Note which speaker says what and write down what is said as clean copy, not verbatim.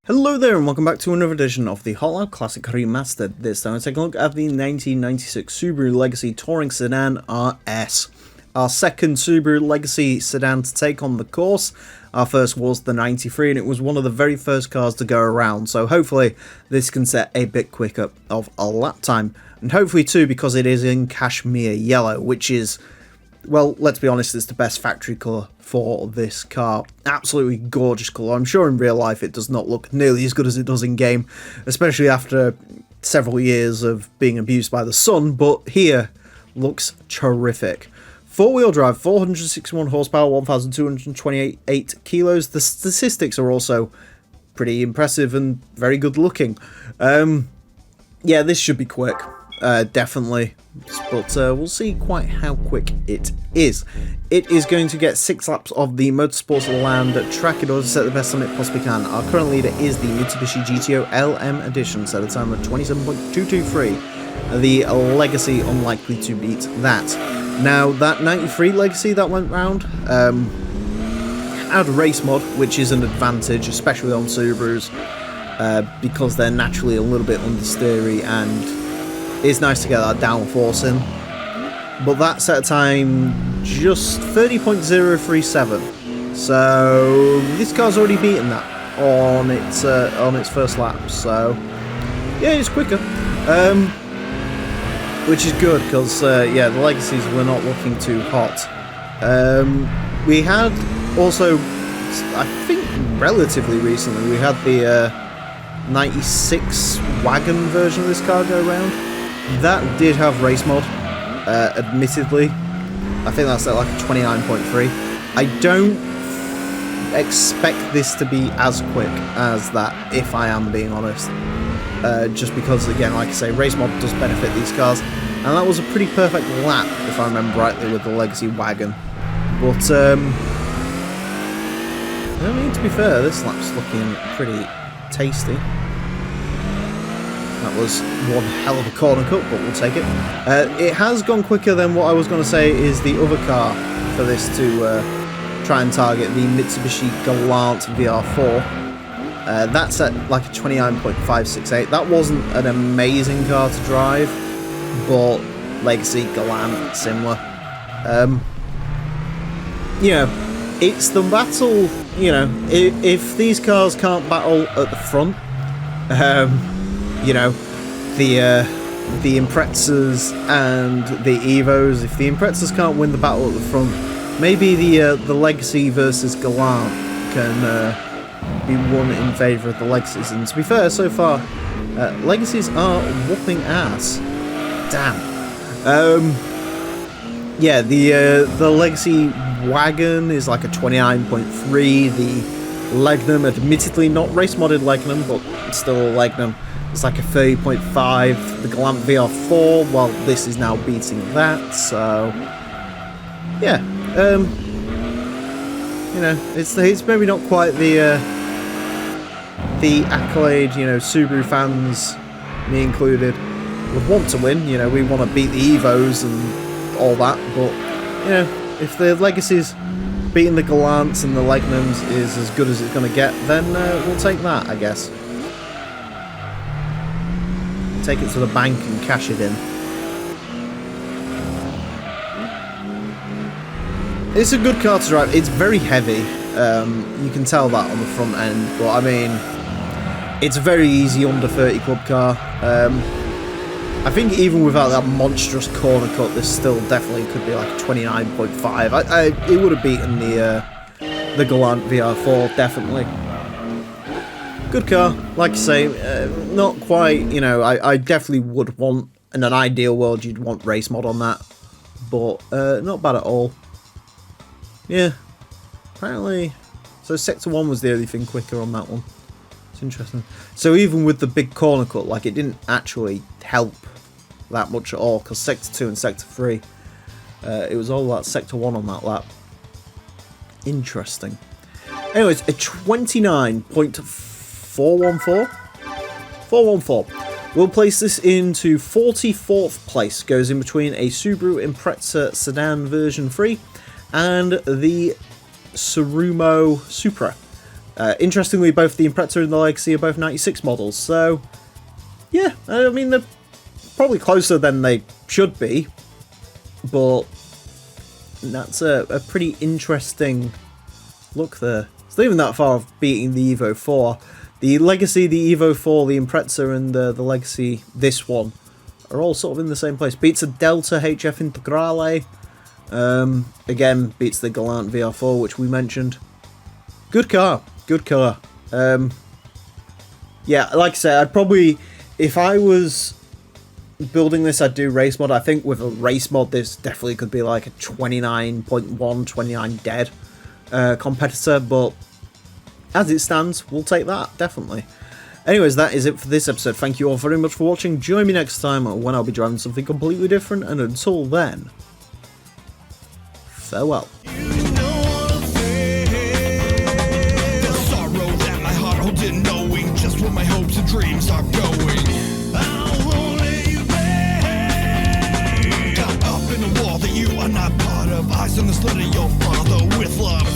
Speaker 1: Hello there and welcome back to another edition of the Hot Lap Classic Remastered. This time we're taking a look at the 1996 Subaru Legacy Touring Sedan RS. Our second Subaru Legacy sedan to take on the course. Our first was the 93 and it was one of the very first cars to go around, so hopefully this can set a bit quicker of a lap time. And hopefully too, because it is in cashmere yellow, which is, well, let's be honest, it's the best factory colour for this car. Absolutely gorgeous colour. I'm sure in real life it does not look nearly as good as it does in game, especially after several years of being abused by the sun, but here looks terrific. Four-wheel drive, 461 horsepower, 1,228 kilos. The statistics are also pretty impressive and very good looking. Yeah, this should be quick, definitely. But we'll see quite how quick it is. It is going to get 6 laps of the Motorsports Land track in order to set the best time it possibly can. Our current leader is the Mitsubishi GTO LM Edition, set a time of 27.223. The Legacy unlikely to beat that. Now, that 93 Legacy that went round had race mod, which is an advantage, especially on Subarus, because they're naturally a little bit understeery and it's nice to get that downforce in. But that set a time just 30.037, so this car's already beaten that on its first lap. So yeah, it's quicker. Which is good, because, yeah, the Legacies were not looking too hot. We had also, I think relatively recently, we had the 96 wagon version of this car go around. That did have race mod, admittedly. I think that's at like a 29.3. I don't expect this to be as quick as that, if I am being honest. Just because, again, like I say, race mod does benefit these cars, and that was a pretty perfect lap, if I remember rightly, with the Legacy wagon. But, I mean, to be fair, this lap's looking pretty tasty. That was one hell of a corner cut, but we'll take it. It has gone quicker than what I was going to say is the other car for this to try and target, the Mitsubishi Galant VR4. That's at like a 29.568. That wasn't an amazing car to drive, but Legacy, Galant, similar. You know, it's the battle, you know, if these cars can't battle at the front, you know, the Imprezas and the Evos, if the Imprezas can't win the battle at the front, maybe the Legacy versus Galant can be won in favour of the Legacies. And to be fair, so far, Legacies are whooping ass. Damn. Yeah, the Legacy wagon is like a 29.3. The Legnum, admittedly not race modded Legnum, but still a Legnum, it's like a 30.5. The Galant VR4, well, this is now beating that. So yeah, you know, it's maybe not quite the accolade, you know, Subaru fans, me included, would want to win. You know, we want to beat the Evos and all that, but, you know, if the Legacy's beating the Galants and the Legnums is as good as it's going to get, then we'll take that, I guess. Take it to the bank and cash it in. It's a good car to drive. It's very heavy. You can tell that on the front end, but I mean, it's a very easy under 30 club car. I think even without that monstrous corner cut, this still definitely could be like a 29.5. It would have beaten the Galant VR4, definitely. Good car, like I say, not quite, you know, I definitely would want, in an ideal world, you'd want race mod on that, but not bad at all. Yeah, apparently, so Sector 1 was the only thing quicker on that one. It's interesting. So even with the big corner cut, like, it didn't actually help that much at all, because Sector 2 and Sector 3, it was all about Sector 1 on that lap. Interesting. Anyways, a 29.414? 414. We'll place this into 44th place. Goes in between a Subaru Impreza Sedan version 3 and the Turismo Supra. Interestingly, both the Impreza and the Legacy are both 96 models, so yeah, I mean, they're probably closer than they should be, but that's a pretty interesting look there. It's not even that far off beating the Evo 4. The Legacy, the Evo 4, the Impreza, and the Legacy, this one, are all sort of in the same place. Beats a Delta HF Integrale. Again, beats the Galant VR4, which we mentioned. Good car. Good car. Yeah, like I said, I'd probably, if I was building this, I'd do race mod. I think with a race mod, this definitely could be like a 29.1, 29 dead competitor, but as it stands, we'll take that, definitely. Anyways, that is it for this episode. Thank you all very much for watching. Join me next time when I'll be driving something completely different, and until then, farewell.
Speaker 2: Just where my hopes and dreams are going. I'll only you babe. Got up in a wall that you are not part of. Eyes on the slit of your father with love.